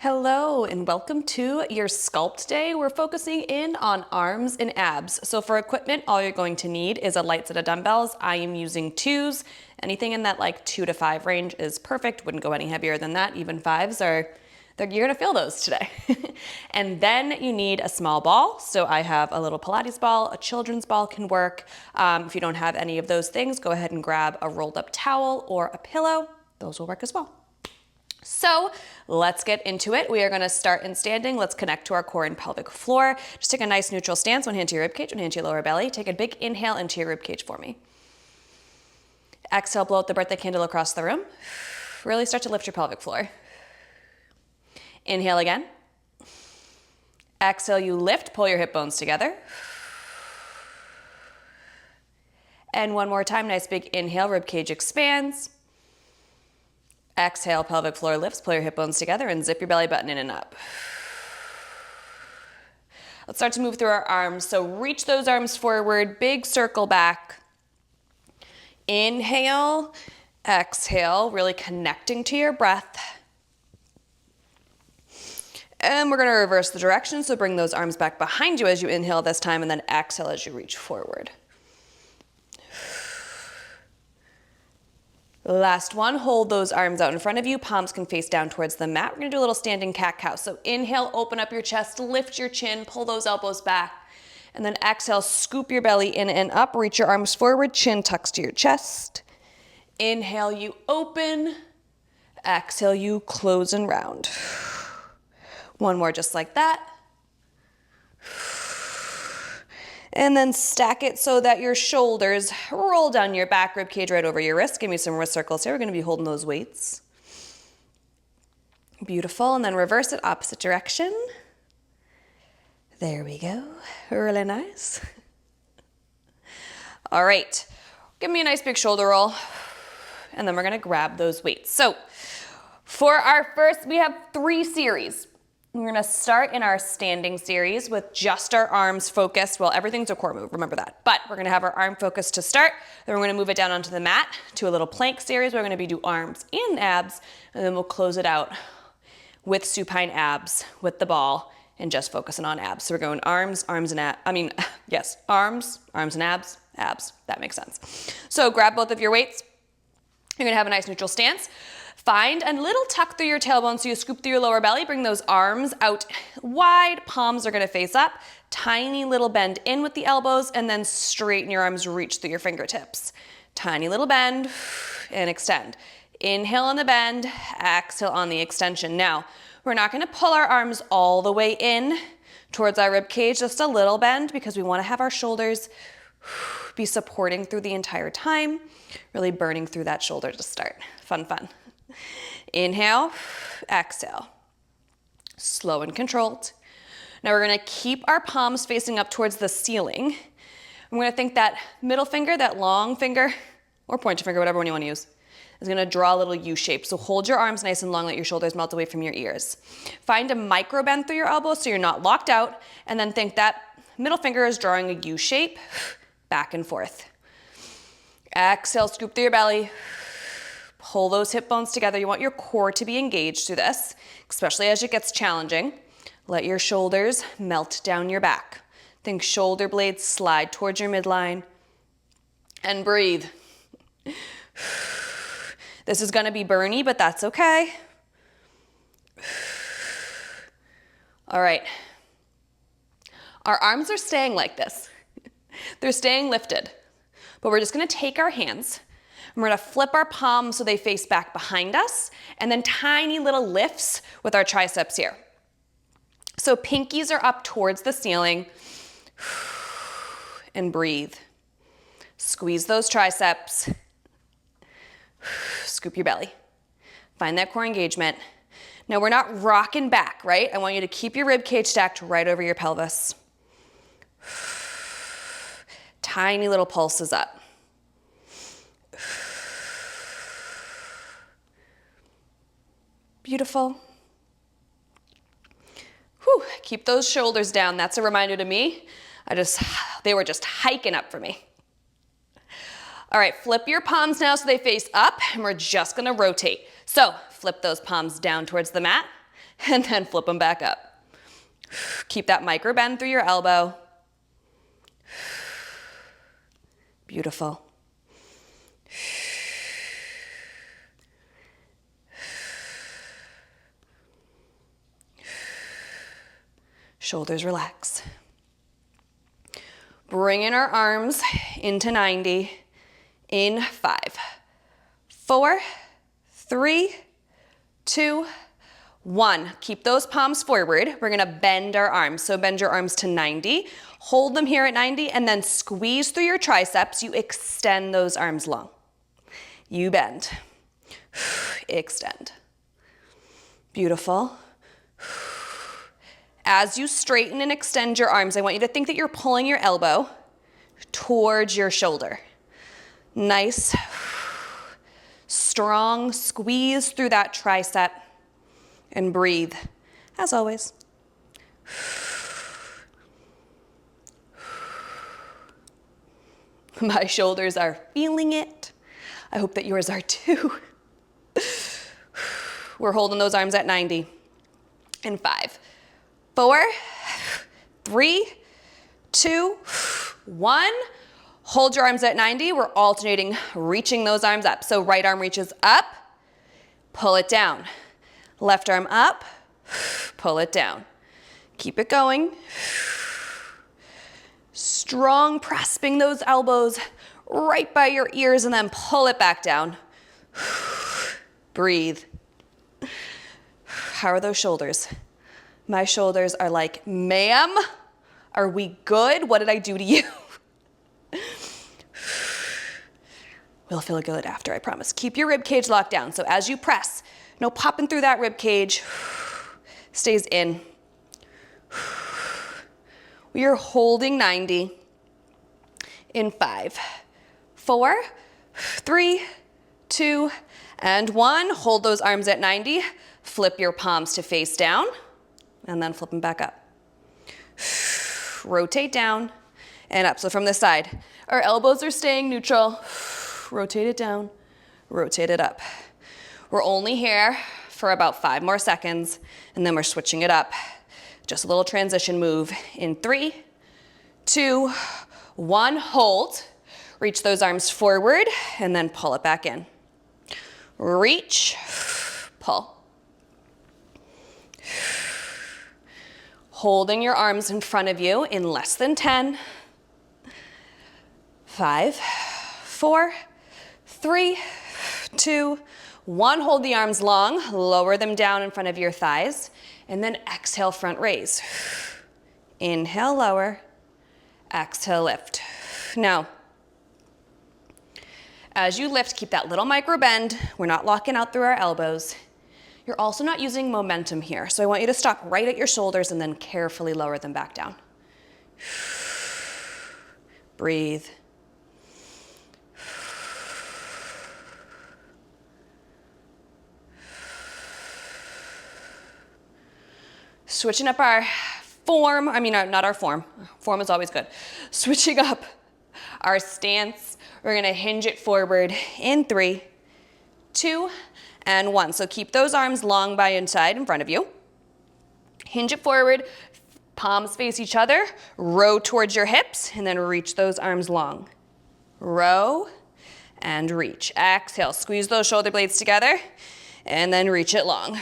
Hello and welcome to your Sculpt Day. We're focusing in on arms and abs. So for equipment, all you're going to need is a light set of dumbbells. I am using 2s. Anything in that like 2 to 5 range is perfect. Wouldn't go any heavier than that. Even 5s you're gonna feel those today. And then you need a small ball. So I have a little Pilates ball, a children's ball can work. If you don't have any of those things, go ahead and grab a rolled up towel or a pillow. Those will work as well. So let's get into it. We are gonna start in standing. Let's connect to our core and pelvic floor. Just take a nice neutral stance, one hand to your ribcage, one hand to your lower belly. Take a big inhale into your ribcage for me. Exhale, blow out the birthday candle across the room. Really start to lift your pelvic floor. Inhale again. Exhale, you lift, pull your hip bones together. And one more time, nice big inhale, ribcage expands. Exhale, pelvic floor lifts, pull your hip bones together and zip your belly button in and up. Let's start to move through our arms. So reach those arms forward, big circle back. Inhale, exhale, really connecting to your breath. And we're gonna reverse the direction, so bring those arms back behind you as you inhale this time, and then exhale as you reach forward. Last one, hold those arms out in front of you. Palms can face down towards the mat. We're gonna do a little standing cat-cow. So inhale, open up your chest, lift your chin, pull those elbows back. And then exhale, scoop your belly in and up. Reach your arms forward, chin tucks to your chest. Inhale, you open. Exhale, you close and round. One more just like that. And then stack it so that your shoulders roll down your back, rib cage right over your wrist. Give me some wrist circles here. We're gonna be holding those weights. Beautiful, and then reverse it opposite direction. There we go, really nice. All right, give me a nice big shoulder roll, and then we're gonna grab those weights. So for our first, we have 3 series. We're gonna start in our standing series with just our arms focused. Well, everything's a core move, remember that. But we're gonna have our arm focus to start. Then we're gonna move it down onto the mat to a little plank series. We're gonna do arms and abs, and then we'll close it out with supine abs with the ball and just focusing on abs. So we're going arms, arms and abs. Arms and abs, abs. That makes sense. So grab both of your weights. You're gonna have a nice neutral stance. Find a little tuck through your tailbone so you scoop through your lower belly. Bring those arms out wide. Palms are gonna face up. Tiny little bend in with the elbows and then straighten your arms, reach through your fingertips. Tiny little bend and extend. Inhale on the bend, exhale on the extension. Now, we're not gonna pull our arms all the way in towards our rib cage, just a little bend because we wanna have our shoulders be supporting through the entire time, really burning through that shoulder to start. Fun, fun. Inhale, exhale. Slow and controlled. Now we're gonna keep our palms facing up towards the ceiling. I'm gonna think that middle finger, that long finger, or pointer finger, whatever one you wanna use, is gonna draw a little U shape. So hold your arms nice and long, let your shoulders melt away from your ears. Find a micro bend through your elbows so you're not locked out, and then think that middle finger is drawing a U shape, back and forth. Exhale, scoop through your belly. Pull those hip bones together. You want your core to be engaged through this, especially as it gets challenging. Let your shoulders melt down your back. Think shoulder blades slide towards your midline. And breathe. This is gonna be burny, but that's okay. All right. Our arms are staying like this. They're staying lifted. But we're just gonna take our hands, and we're gonna flip our palms so they face back behind us, and then tiny little lifts with our triceps here. So pinkies are up towards the ceiling, and breathe. Squeeze those triceps, scoop your belly. Find that core engagement. Now we're not rocking back, right? I want you to keep your rib cage stacked right over your pelvis. Tiny little pulses up. Beautiful. Whew, keep those shoulders down. That's a reminder to me. They were just hiking up for me. All right, flip your palms now so they face up, and we're just gonna rotate. So flip those palms down towards the mat. and then flip them back up. Keep that micro bend through your elbow. Beautiful. Shoulders relax. Bring in our arms into 90 in 5, 4, 3, 2, 1. Keep those palms forward. We're gonna bend our arms. So bend your arms to 90, hold them here at 90, and then squeeze through your triceps. You extend those arms long. You bend, extend. Beautiful. As you straighten and extend your arms, I want you to think that you're pulling your elbow towards your shoulder. Nice, strong squeeze through that tricep and breathe, as always. My shoulders are feeling it. I hope that yours are too. We're holding those arms at 90 in 5, 4, 3, 2, 1. Hold your arms at 90. We're alternating, reaching those arms up. So right arm reaches up, pull it down. Left arm up, pull it down. Keep it going. Strong, grasping those elbows right by your ears and then pull it back down. Breathe. How are those shoulders? My shoulders are like, ma'am, are we good? What did I do to you? We'll feel good after, I promise. Keep your rib cage locked down. So as you press, no popping through that rib cage. Stays in. We are holding 90 in 5, 4, 3, 2, and 1. Hold those arms at 90. Flip your palms to face down, and then flip them back up. Rotate down and up. So from this side, our elbows are staying neutral. Rotate it down, rotate it up. We're only here for about 5 more seconds, and then we're switching it up. Just a little transition move in 3, 2, 1, hold. Reach those arms forward, and then pull it back in. Reach, pull. Holding your arms in front of you in less than 10. 5, 4, 3, 2, 1. Hold the arms long, lower them down in front of your thighs, and then exhale, front raise. Inhale, lower, exhale, lift. Now, as you lift, keep that little micro bend. We're not locking out through our elbows. You're also not using momentum here, so I want you to stop right at your shoulders and then carefully lower them back down. Breathe. Switching up our form, not our form. Form is always good. Switching up our stance. We're gonna hinge it forward in 3, 2, and 1. So keep those arms long by inside in front of you. Hinge it forward, palms face each other, row towards your hips, and then reach those arms long. Row and reach. Exhale, squeeze those shoulder blades together, and then reach it long.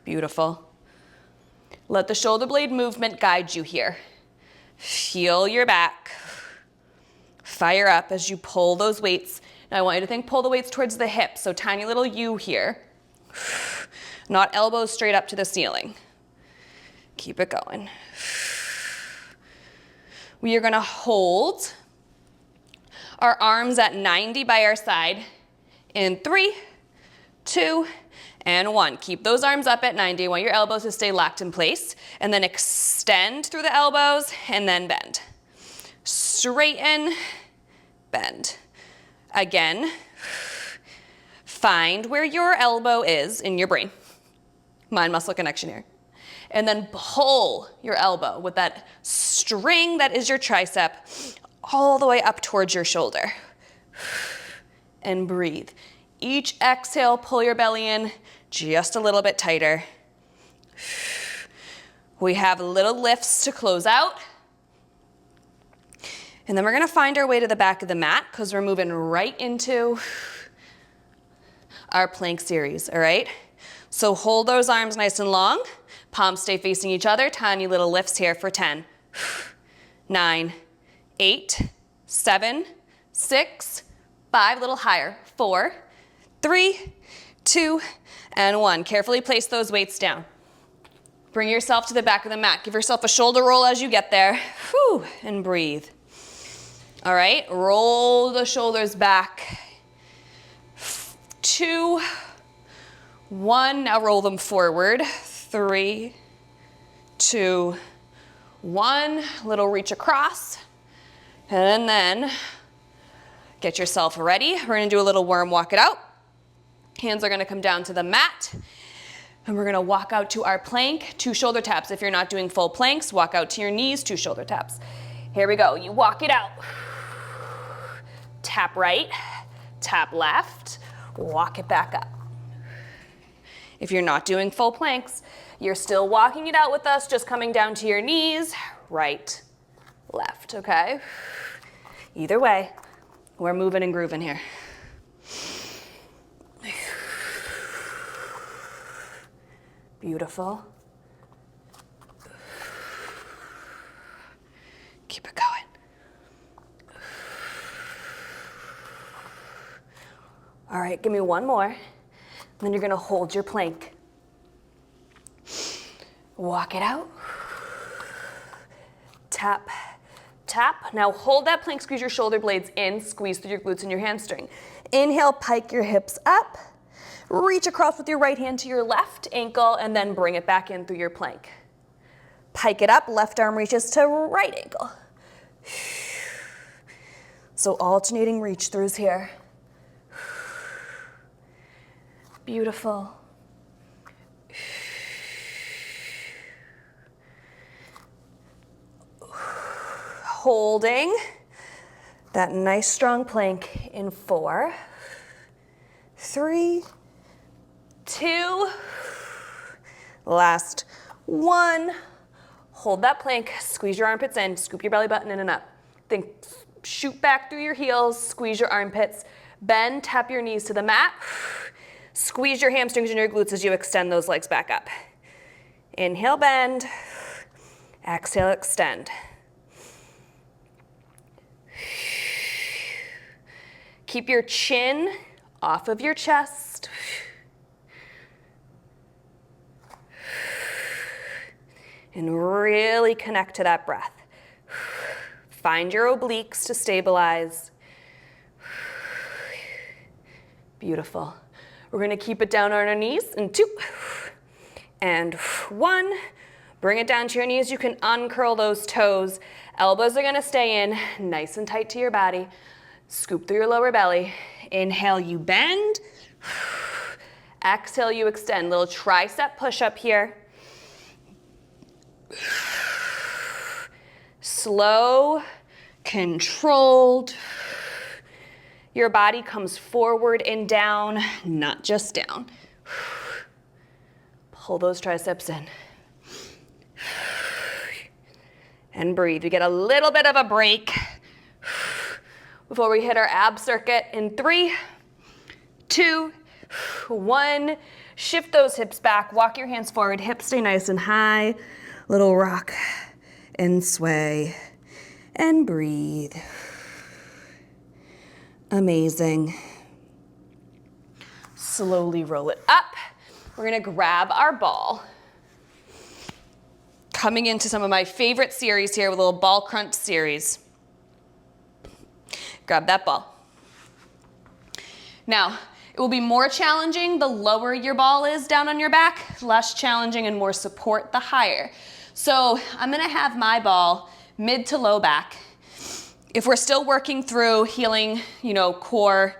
Beautiful. Let the shoulder blade movement guide you here. Feel your back. Fire up as you pull those weights. Now I want you to think pull the weights towards the hips, so tiny little U here. Not elbows straight up to the ceiling. Keep it going. We are gonna hold our arms at 90 by our side in 3, 2, and 1. Keep those arms up at 90. I want your elbows to stay locked in place. And then extend through the elbows and then bend. Straighten, bend. Again, find where your elbow is in your brain. Mind-muscle connection here. And then pull your elbow with that string that is your tricep all the way up towards your shoulder. And breathe. Each exhale, pull your belly in just a little bit tighter. We have little lifts to close out. And then we're gonna find our way to the back of the mat because we're moving right into our plank series, all right? So hold those arms nice and long. Palms stay facing each other. Tiny little lifts here for 10, 9, 8, 7, 6, 5, a little higher, 4, 3, 2, and 1. Carefully place those weights down. Bring yourself to the back of the mat. Give yourself a shoulder roll as you get there. Whew, and breathe. All right, roll the shoulders back. 2, 1, now roll them forward. 3, 2, 1, little reach across. And then get yourself ready. We're gonna do a little worm walk it out. Hands are gonna come down to the mat. And we're gonna walk out to our plank, 2 shoulder taps. If you're not doing full planks, walk out to your knees, 2 shoulder taps. Here we go, you walk it out. Tap right, tap left, walk it back up. If you're not doing full planks, you're still walking it out with us, just coming down to your knees, right, left, okay? Either way, we're moving and grooving here. Beautiful. Keep it going. All right, give me one more. Then you're gonna hold your plank. Walk it out. Tap, tap. Now hold that plank, squeeze your shoulder blades in, squeeze through your glutes and your hamstring. Inhale, pike your hips up. Reach across with your right hand to your left ankle and then bring it back in through your plank. Pike it up, left arm reaches to right ankle. So alternating reach throughs here. Beautiful. Holding that nice strong plank in 4, 3, 2, last 1. Hold that plank, squeeze your armpits in, scoop your belly button in and up. Then shoot back through your heels, squeeze your armpits, bend, tap your knees to the mat. Squeeze your hamstrings and your glutes as you extend those legs back up. Inhale, bend. Exhale, extend. Keep your chin off of your chest. And really connect to that breath. Find your obliques to stabilize. Beautiful. We're gonna keep it down on our knees in 2 and 1. Bring it down to your knees. You can uncurl those toes. Elbows are gonna stay in, nice and tight to your body. Scoop through your lower belly. Inhale, you bend. Exhale, you extend. Little tricep push-up here. Slow, controlled. Your body comes forward and down, not just down. Pull those triceps in. And breathe. We get a little bit of a break before we hit our ab circuit in 3, 2, 1. Shift those hips back. Walk your hands forward. Hips stay nice and high. Little rock and sway and breathe. Amazing. Slowly roll it up. We're gonna grab our ball. Coming into some of my favorite series here with a little ball crunch series. Grab that ball. Now, it will be more challenging the lower your ball is down on your back, less challenging and more support the higher. So I'm gonna have my ball mid to low back. If we're still working through healing, core,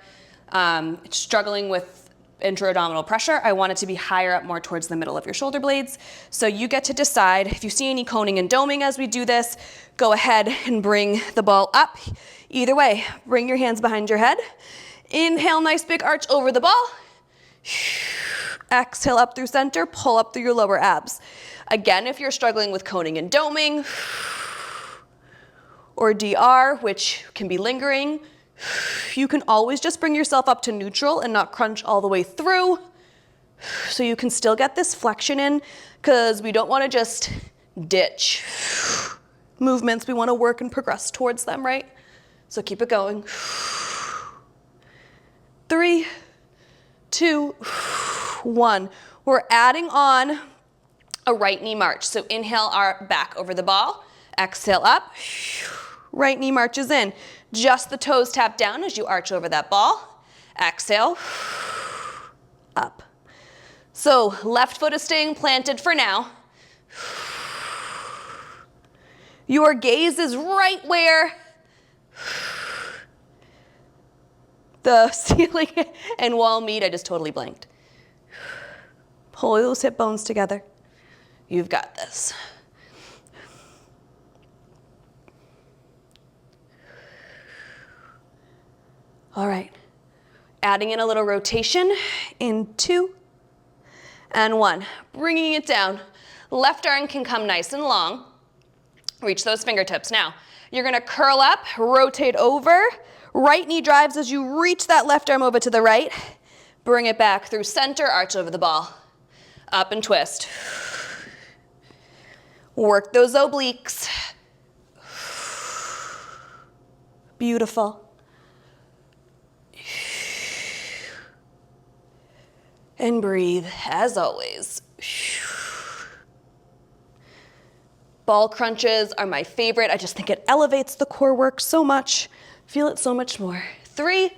struggling with intra-abdominal pressure, I want it to be higher up, more towards the middle of your shoulder blades. So you get to decide. If you see any coning and doming as we do this, go ahead and bring the ball up. Either way, bring your hands behind your head. Inhale, nice big arch over the ball. Exhale up through center, pull up through your lower abs. Again, if you're struggling with coning and doming, or DR, which can be lingering, you can always just bring yourself up to neutral and not crunch all the way through, so you can still get this flexion in, because we don't want to just ditch movements. We want to work and progress towards them, right? So keep it going. 3, 2, 1. We're adding on a right knee march. So inhale our back over the ball. Exhale up. Right knee marches in. Just the toes tap down as you arch over that ball. Exhale. Up. So left foot is staying planted for now. Your gaze is right where the ceiling and wall meet. I just totally blanked. Pull those hip bones together. You've got this. All right. Adding in a little rotation in 2 and 1. Bringing it down. Left arm can come nice and long. Reach those fingertips. Now, you're going to curl up, rotate over. Right knee drives as you reach that left arm over to the right. Bring it back through center, arch over the ball. Up and twist. Work those obliques. Beautiful. And breathe, as always. Ball crunches are my favorite. I just think it elevates the core work so much. Feel it so much more. 3,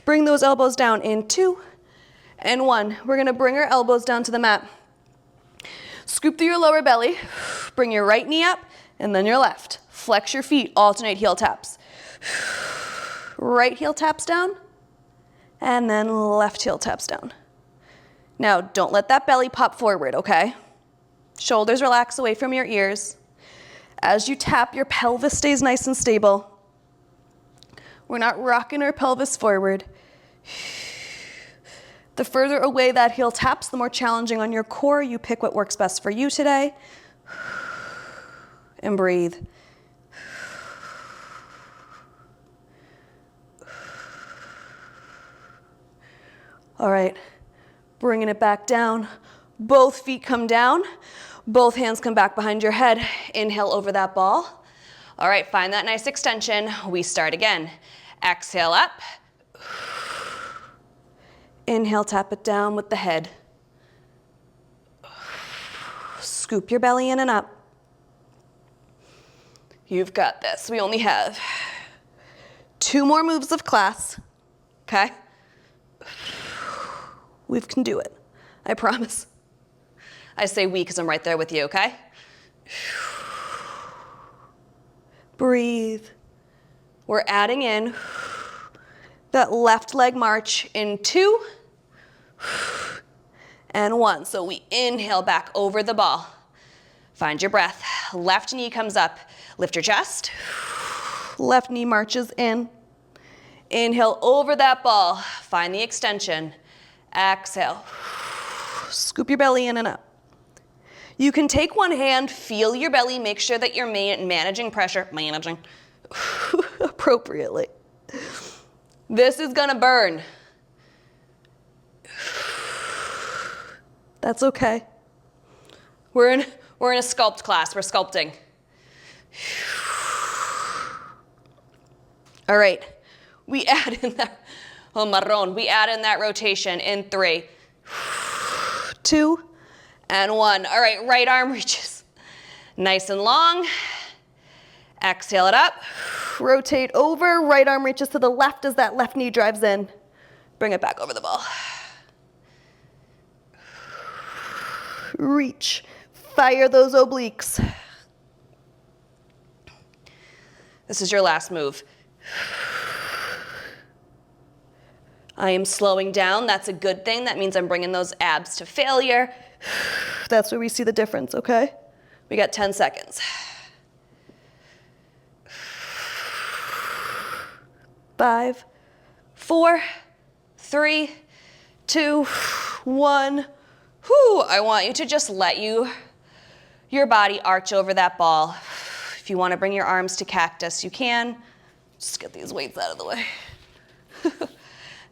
bring those elbows down in 2 and 1. We're gonna bring our elbows down to the mat. Scoop through your lower belly. Bring your right knee up and then your left. Flex your feet, alternate heel taps. Right heel taps down and then left heel taps down. Now, don't let that belly pop forward, okay? Shoulders relax away from your ears. As you tap, your pelvis stays nice and stable. We're not rocking our pelvis forward. The further away that heel taps, the more challenging on your core. You pick what works best for you today. And breathe. All right. Bringing it back down. Both feet come down. Both hands come back behind your head. Inhale over that ball. All right, find that nice extension. We start again. Exhale up. Inhale, tap it down with the head. Scoop your belly in and up. You've got this. We only have 2 more moves of class, okay? We can do it, I promise. I say we because I'm right there with you, okay? Breathe. We're adding in that left leg march in 2 and 1. So we inhale back over the ball. Find your breath. Left knee comes up. Lift your chest. Left knee marches in. Inhale over that ball. Find the extension. Exhale. Scoop your belly in and up. You can take one hand, feel your belly, make sure that you're managing pressure, appropriately. This is gonna burn. That's okay. We're in a sculpt class, we're sculpting. All right, we add in that, we add in that rotation in 3, 2, and 1. All right, right arm reaches nice and long. Exhale it up. Rotate over. Right arm reaches to the left as that left knee drives in. Bring it back over the ball. Reach. Fire those obliques. This is your last move. I am slowing down. That's a good thing. That means I'm bringing those abs to failure. That's where we see the difference, okay? We got 10 seconds. 5, 4, 3, 2, 1. Whew, I want you to just let your body arch over that ball. If you want to bring your arms to cactus, you can. Just get these weights out of the way.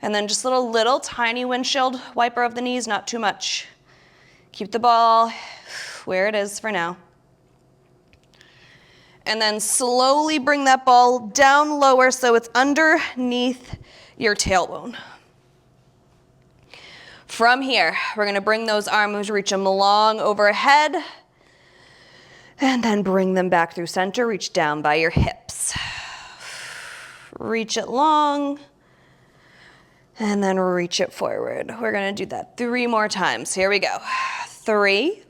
And then just little tiny windshield wiper of the knees, not too much. Keep the ball where it is for now. And then slowly bring that ball down lower so it's underneath your tailbone. From here, we're gonna bring those arms, reach them long overhead, and then bring them back through center, reach down by your hips. Reach it long, and then reach it forward. We're gonna do that 3 more times. Here we go. 3,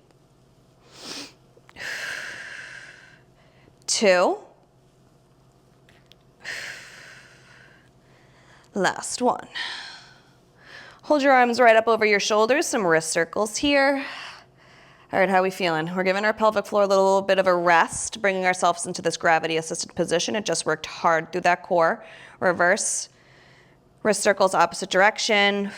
2, last 1. Hold your arms right up over your shoulders, some wrist circles here. All right, how are we feeling? We're giving our pelvic floor a little bit of a rest, bringing ourselves into this gravity-assisted position. It just worked hard through that core. Reverse, wrist circles opposite direction.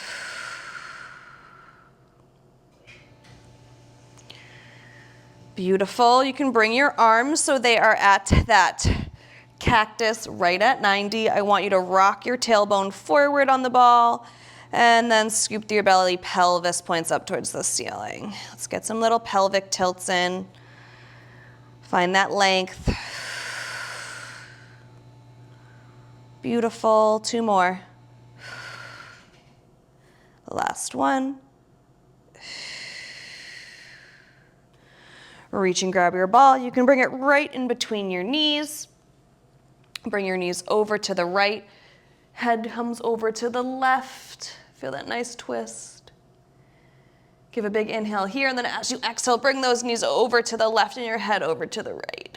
Beautiful. You can bring your arms so they are at that cactus right at 90. I want you to rock your tailbone forward on the ball and then scoop through your belly, pelvis points up towards the ceiling. Let's get some little pelvic tilts in. Find that length. Beautiful. 2 more. Last 1. Reach and grab your ball. You can bring it right in between your knees. Bring your knees over to the right. Head comes over to the left. Feel that nice twist. Give a big inhale here, and then as you exhale, bring those knees over to the left and your head over to the right.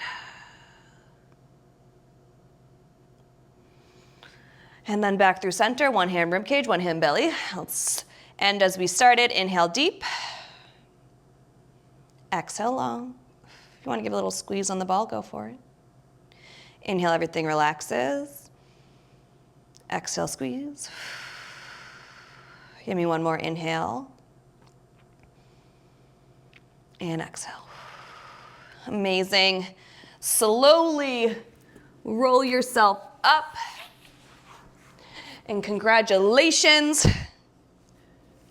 And then back through center, 1 hand rib cage, 1 hand belly. Let's end as we started. Inhale deep. Exhale long. If you want to give a little squeeze on the ball, go for it. Inhale, everything relaxes. Exhale, squeeze. Give me 1 more inhale. And exhale. Amazing. Slowly roll yourself up. And congratulations.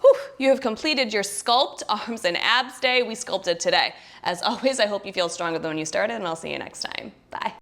Whew, you have completed your Sculpt Arms and Abs Day. We sculpted today. As always, I hope you feel stronger than when you started, and I'll see you next time. Bye.